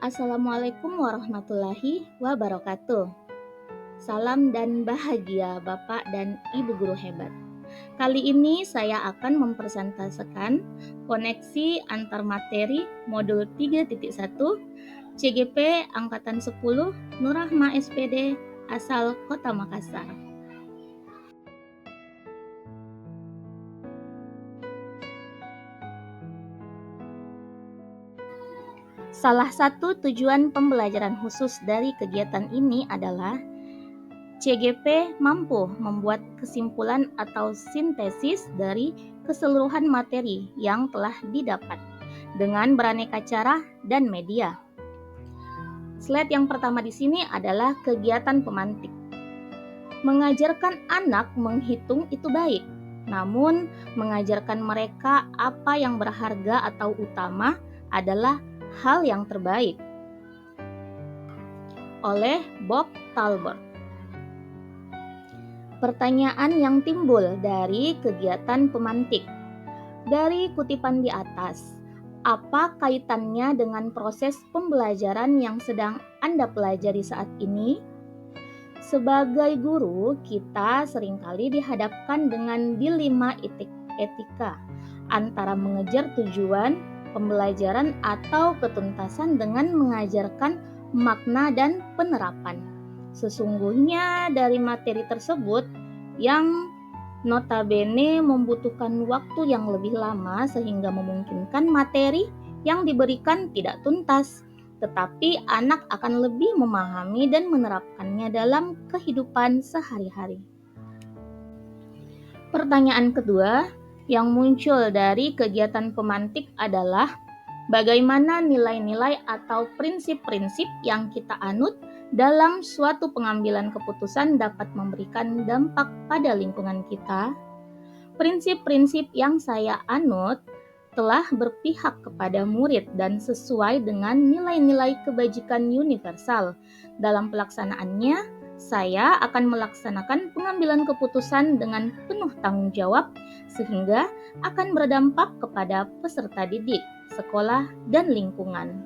Assalamualaikum warahmatullahi wabarakatuh. Salam dan bahagia Bapak dan Ibu guru hebat. Kali ini saya akan mempresentasikan koneksi antar materi modul 3.1 CGP Angkatan 10 Nurrahma SPD asal Kota Makassar. Salah satu tujuan pembelajaran khusus dari kegiatan ini adalah CGP mampu membuat kesimpulan atau sintesis dari keseluruhan materi yang telah didapat dengan beraneka cara dan media. Slide yang pertama di sini adalah kegiatan pemantik. Mengajarkan anak menghitung itu baik, namun mengajarkan mereka apa yang berharga atau utama adalah hal yang terbaik. Oleh Bob Talbot. Pertanyaan yang timbul dari kegiatan pemantik. Dari kutipan di atas, apa kaitannya dengan proses pembelajaran yang sedang Anda pelajari saat ini? Sebagai guru, kita seringkali dihadapkan dengan dilema etika antara mengejar tujuan pembelajaran atau ketuntasan dengan mengajarkan makna dan penerapan. Sesungguhnya dari materi tersebut yang notabene membutuhkan waktu yang lebih lama sehingga memungkinkan materi yang diberikan tidak tuntas, tetapi anak akan lebih memahami dan menerapkannya dalam kehidupan sehari-hari. Pertanyaan kedua yang muncul dari kegiatan pemantik adalah bagaimana nilai-nilai atau prinsip-prinsip yang kita anut dalam suatu pengambilan keputusan dapat memberikan dampak pada lingkungan kita? Prinsip-prinsip yang saya anut telah berpihak kepada murid dan sesuai dengan nilai-nilai kebajikan universal. Dalam pelaksanaannya, saya akan melaksanakan pengambilan keputusan dengan penuh tanggung jawab sehingga akan berdampak kepada peserta didik, sekolah, dan lingkungan.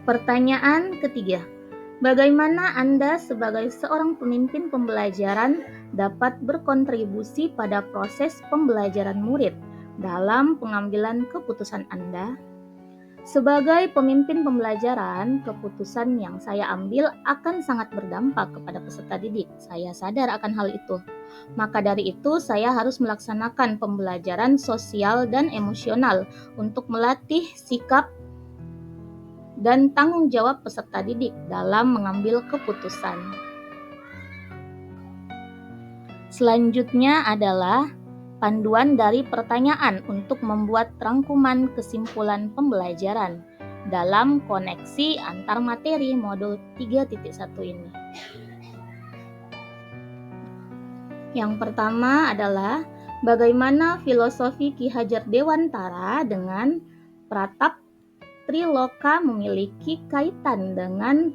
Pertanyaan ketiga, bagaimana Anda sebagai seorang pemimpin pembelajaran dapat berkontribusi pada proses pembelajaran murid dalam pengambilan keputusan Anda? Sebagai pemimpin pembelajaran, keputusan yang saya ambil akan sangat berdampak kepada peserta didik. Saya sadar akan hal itu. Maka dari itu, saya harus melaksanakan pembelajaran sosial dan emosional untuk melatih sikap dan tanggung jawab peserta didik dalam mengambil keputusan. Selanjutnya adalah panduan dari pertanyaan untuk membuat rangkuman kesimpulan pembelajaran dalam koneksi antar materi modul 3.1 ini. Yang pertama adalah bagaimana filosofi Ki Hajar Dewantara dengan Pratap Triloka memiliki kaitan dengan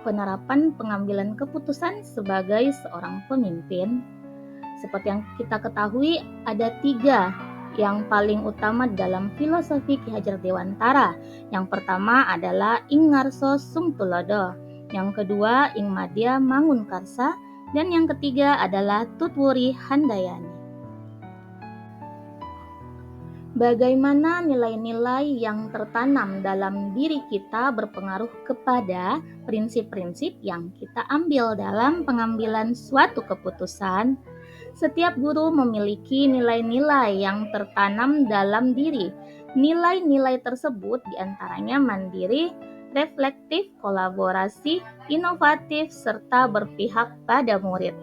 penerapan pengambilan keputusan sebagai seorang pemimpin. Seperti yang kita ketahui, ada 3 yang paling utama dalam filosofi Ki Hajar Dewantara. Yang pertama adalah Ing Ngarso Sungtulodo, yang kedua Ing Madya Mangunkarsa, dan yang ketiga adalah Tutwuri Handayani. Bagaimana nilai-nilai yang tertanam dalam diri kita berpengaruh kepada prinsip-prinsip yang kita ambil dalam pengambilan suatu keputusan? Setiap guru memiliki nilai-nilai yang tertanam dalam diri. Nilai-nilai tersebut diantaranya mandiri, reflektif, kolaborasi, inovatif, serta berpihak pada murid.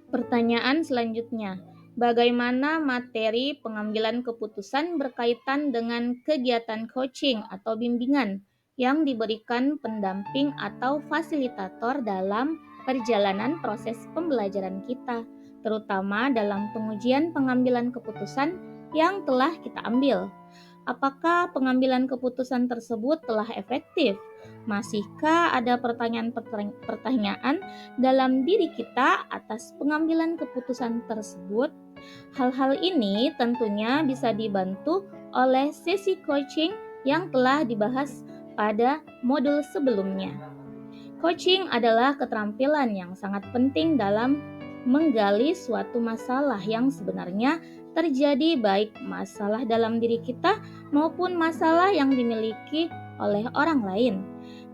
Pertanyaan selanjutnya, bagaimana materi pengambilan keputusan berkaitan dengan kegiatan coaching atau bimbingan yang diberikan pendamping atau fasilitator dalam perjalanan proses pembelajaran kita, terutama dalam pengujian pengambilan keputusan yang telah kita ambil? Apakah pengambilan keputusan tersebut telah efektif? Masihkah ada pertanyaan-pertanyaan dalam diri kita atas pengambilan keputusan tersebut? Hal-hal ini tentunya bisa dibantu oleh sesi coaching yang telah dibahas pada modul sebelumnya. Coaching adalah keterampilan yang sangat penting dalam menggali suatu masalah yang sebenarnya terjadi, baik masalah dalam diri kita maupun masalah yang dimiliki oleh orang lain.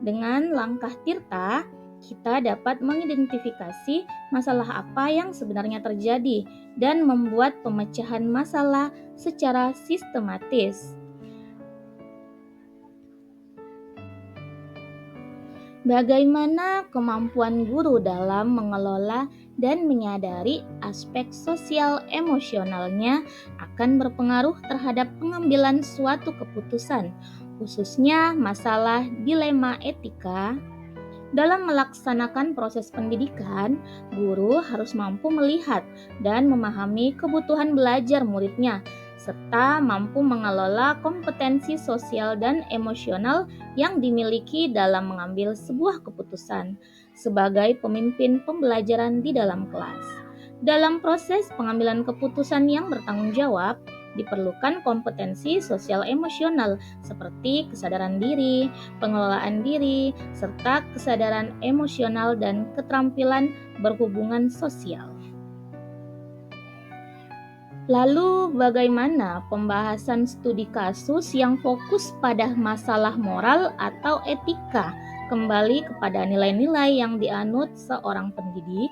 Dengan langkah Tirta, kita dapat mengidentifikasi masalah apa yang sebenarnya terjadi dan membuat pemecahan masalah secara sistematis. Bagaimana kemampuan guru dalam mengelola dan menyadari aspek sosial emosionalnya akan berpengaruh terhadap pengambilan suatu keputusan, khususnya masalah dilema etika. Dalam melaksanakan proses pendidikan, guru harus mampu melihat dan memahami kebutuhan belajar muridnya, serta mampu mengelola kompetensi sosial dan emosional yang dimiliki dalam mengambil sebuah keputusan sebagai pemimpin pembelajaran di dalam kelas. Dalam proses pengambilan keputusan yang bertanggung jawab, diperlukan kompetensi sosial emosional seperti kesadaran diri, pengelolaan diri, serta kesadaran emosional dan keterampilan berhubungan sosial. Lalu bagaimana pembahasan studi kasus yang fokus pada masalah moral atau etika kembali kepada nilai-nilai yang dianut seorang pendidik?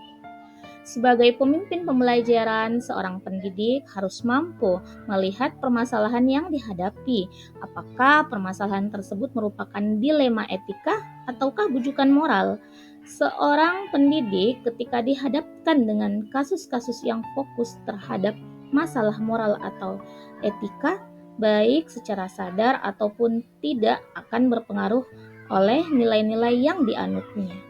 Sebagai pemimpin pembelajaran, seorang pendidik harus mampu melihat permasalahan yang dihadapi. Apakah permasalahan tersebut merupakan dilema etika ataukah bujukan moral? Seorang pendidik ketika dihadapkan dengan kasus-kasus yang fokus terhadap masalah moral atau etika, baik secara sadar ataupun tidak, akan berpengaruh oleh nilai-nilai yang dianutnya.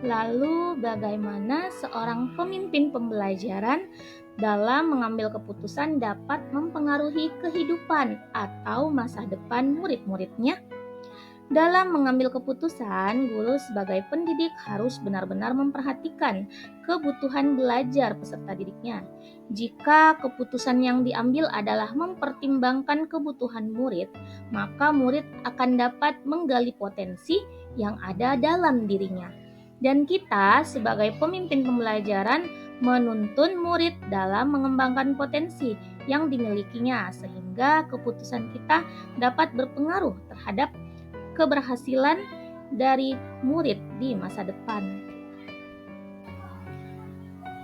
Lalu, bagaimana seorang pemimpin pembelajaran dalam mengambil keputusan dapat mempengaruhi kehidupan atau masa depan murid-muridnya? Dalam mengambil keputusan, guru sebagai pendidik harus benar-benar memperhatikan kebutuhan belajar peserta didiknya. Jika keputusan yang diambil adalah mempertimbangkan kebutuhan murid, maka murid akan dapat menggali potensi yang ada dalam dirinya. Dan kita sebagai pemimpin pembelajaran menuntun murid dalam mengembangkan potensi yang dimilikinya, sehingga keputusan kita dapat berpengaruh terhadap keberhasilan dari murid di masa depan.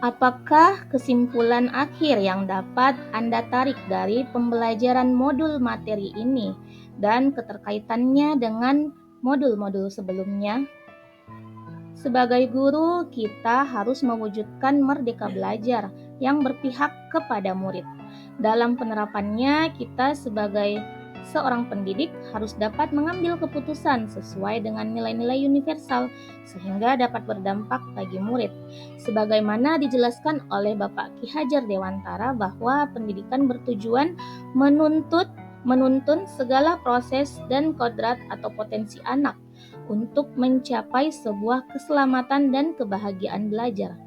Apakah kesimpulan akhir yang dapat Anda tarik dari pembelajaran modul materi ini dan keterkaitannya dengan modul-modul sebelumnya? Sebagai guru, kita harus mewujudkan merdeka belajar yang berpihak kepada murid. Dalam penerapannya, kita sebagai seorang pendidik harus dapat mengambil keputusan sesuai dengan nilai-nilai universal sehingga dapat berdampak bagi murid. Sebagaimana dijelaskan oleh Bapak Ki Hajar Dewantara bahwa pendidikan bertujuan menuntun segala proses dan kodrat atau potensi anak untuk mencapai sebuah keselamatan dan kebahagiaan belajar,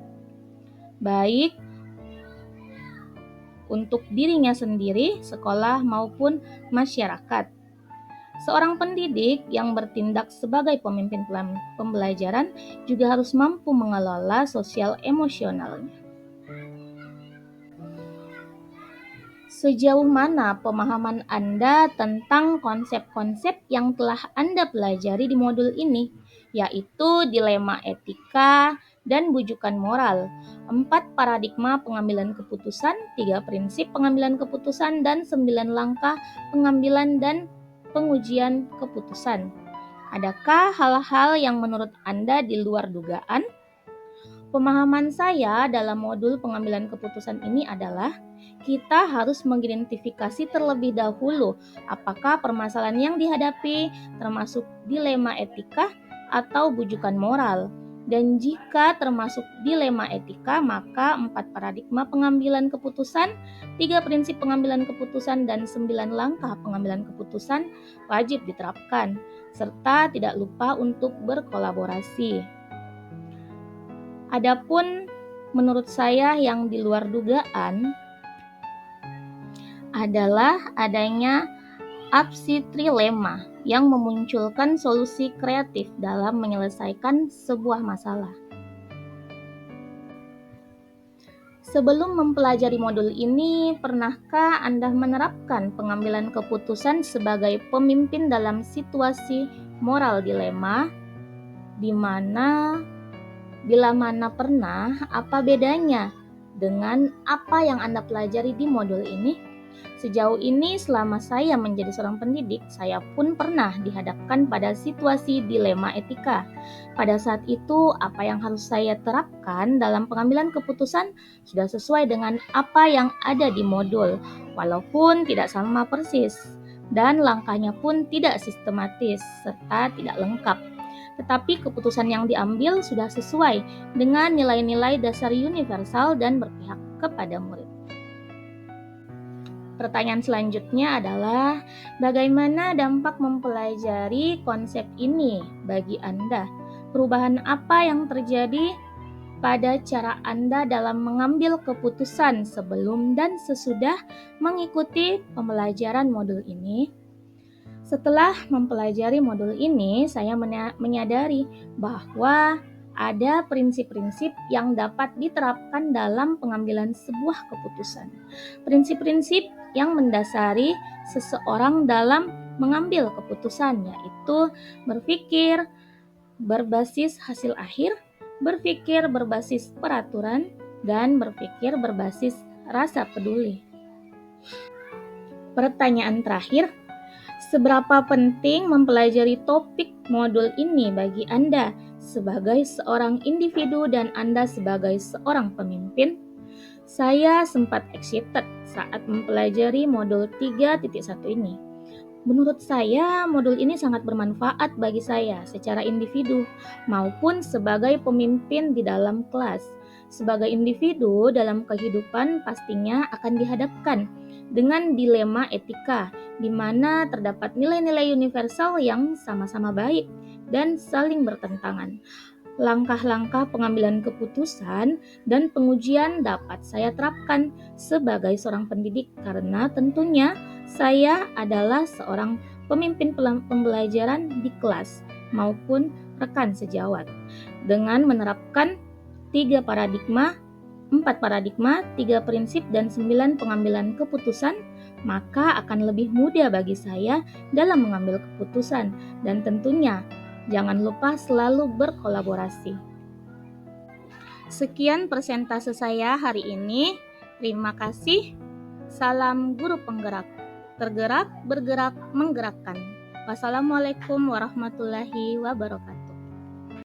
baik untuk dirinya sendiri, sekolah, maupun masyarakat. Seorang pendidik yang bertindak sebagai pemimpin pembelajaran juga harus mampu mengelola sosial emosionalnya. Sejauh mana pemahaman Anda tentang konsep-konsep yang telah Anda pelajari di modul ini, yaitu dilema etika dan bujukan moral, 4 paradigma pengambilan keputusan, 3 prinsip pengambilan keputusan, dan 9 langkah pengambilan dan pengujian keputusan. Adakah hal-hal yang menurut Anda di luar dugaan? Pemahaman saya dalam modul pengambilan keputusan ini adalah kita harus mengidentifikasi terlebih dahulu apakah permasalahan yang dihadapi termasuk dilema etika atau bujukan moral. Dan jika termasuk dilema etika, maka 4 paradigma pengambilan keputusan, 3 prinsip pengambilan keputusan, dan 9 langkah pengambilan keputusan wajib diterapkan, serta tidak lupa untuk berkolaborasi. Adapun menurut saya yang di luar dugaan adalah adanya apsitrilema yang memunculkan solusi kreatif dalam menyelesaikan sebuah masalah. Sebelum mempelajari modul ini, pernahkah Anda menerapkan pengambilan keputusan sebagai pemimpin dalam situasi moral dilema, di mana bila mana pernah, apa bedanya dengan apa yang Anda pelajari di modul ini? Sejauh ini selama saya menjadi seorang pendidik, saya pun pernah dihadapkan pada situasi dilema etika. Pada saat itu, apa yang harus saya terapkan dalam pengambilan keputusan sudah sesuai dengan apa yang ada di modul, walaupun tidak sama persis, dan langkahnya pun tidak sistematis serta tidak lengkap. Tetapi keputusan yang diambil sudah sesuai dengan nilai-nilai dasar universal dan berpihak kepada murid. Pertanyaan selanjutnya adalah, bagaimana dampak mempelajari konsep ini bagi Anda? Perubahan apa yang terjadi pada cara Anda dalam mengambil keputusan sebelum dan sesudah mengikuti pembelajaran modul ini? Setelah mempelajari modul ini, saya menyadari bahwa ada prinsip-prinsip yang dapat diterapkan dalam pengambilan sebuah keputusan. Prinsip-prinsip yang mendasari seseorang dalam mengambil keputusan, yaitu berpikir berbasis hasil akhir, berpikir berbasis peraturan, dan berpikir berbasis rasa peduli. Pertanyaan terakhir, seberapa penting mempelajari topik modul ini bagi Anda sebagai seorang individu dan Anda sebagai seorang pemimpin? Saya sempat excited saat mempelajari modul 3.1 ini. Menurut saya, modul ini sangat bermanfaat bagi saya secara individu maupun sebagai pemimpin di dalam kelas. Sebagai individu dalam kehidupan pastinya akan dihadapkan dengan dilema etika, di mana terdapat nilai-nilai universal yang sama-sama baik dan saling bertentangan. Langkah-langkah pengambilan keputusan dan pengujian dapat saya terapkan sebagai seorang pendidik karena tentunya saya adalah seorang pemimpin pembelajaran di kelas maupun rekan sejawat. Dengan menerapkan 4 paradigma, 3 prinsip, dan 9 pengambilan keputusan, maka akan lebih mudah bagi saya dalam mengambil keputusan dan tentunya jangan lupa selalu berkolaborasi. Sekian persentase saya hari ini. Terima kasih. Salam guru penggerak. Tergerak, bergerak, menggerakkan. Wassalamualaikum warahmatullahi wabarakatuh.